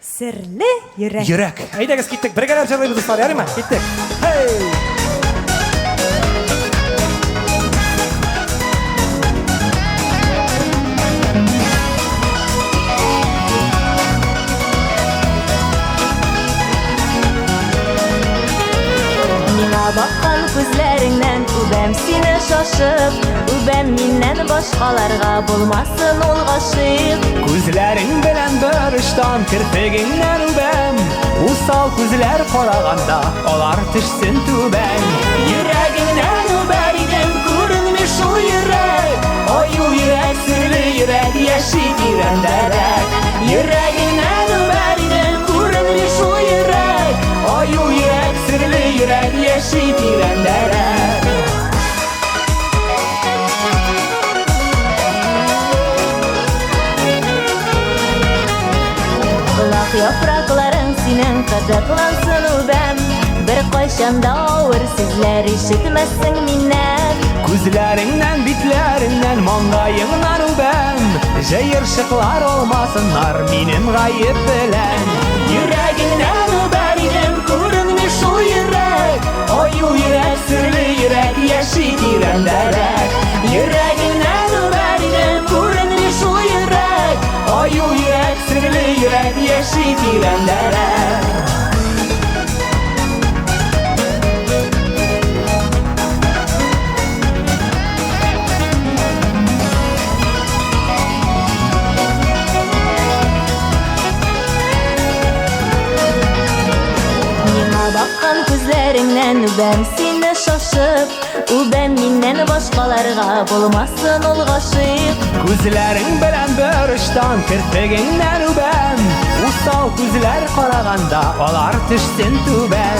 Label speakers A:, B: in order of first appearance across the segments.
A: Sirli yürek.
B: Yürek. Haydi gittik. Birgeler çalayımız dostlar. Yarım mı? Gittik. Hey.
A: Mina bakkan gözlerinden Übem seni şaşıp Übem minnen başkalarga Bulmasın ol gaşık.
B: Gözlerin bilen börüştan kirpiginden übem. Usal gözler koraganda olar tişsin tüben. Yüreğinden überiden görünmüş o yürek. Oy yürek sürlü yürek yeşil direnderek. Yüreğinden überiden görünmüş o yürek. Oy yürek sürlü yürek yeşil direnderek.
A: Kulak yaprakların sinen kadaklansın übem. Bir koşanda ağır sizler işitmezsin minnet.
B: Gözlerinden bitlerinden mangayından übem. Jayırşıklar olmasınlar benim gayip bilen. Yüreğinden überiden görünmüş o yürek. Oy yürek sürlü yürek yeşil direnderek. Yüreğinden überiden görünmüş o yürek. Oy yürek sürlü yürek yeşil direnderek.
A: Bakkan gözlerinden Übem seni şaşıp Übem minnen başkalarga Bulmasın ol gaşık.
B: Gözlerin bilen börüştan kirpiginden übem. Usal gözler karaganda olar tişsin tüben.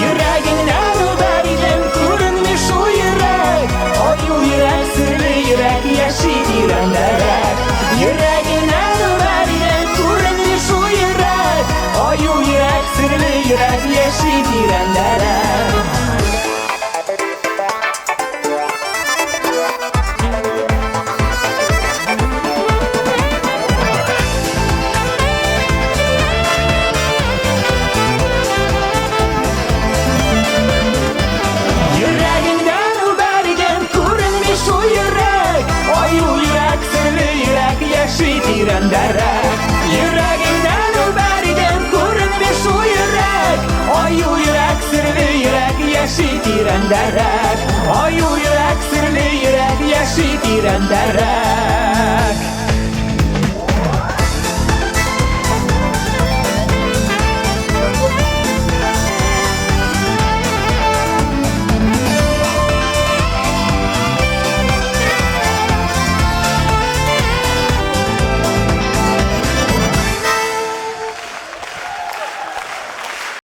B: Yüreğinden überiden görünmüş o yürek. Oy yürek sürlü yürek yeşil direnderek. Yüreğinden überiden görünmüş o yürek. Oy yürek sürlü yürek yeşil direnderek. Yüreğinden überiden görünmüş o yürek. Oy yürek sürlü yürek yeşil direnderek. Yüreğinden überiden görünmüş o yürek. Oy yürek sürlü yürek yeşil direnderek. Oy yürek sürlü yürek yeşil direnderek.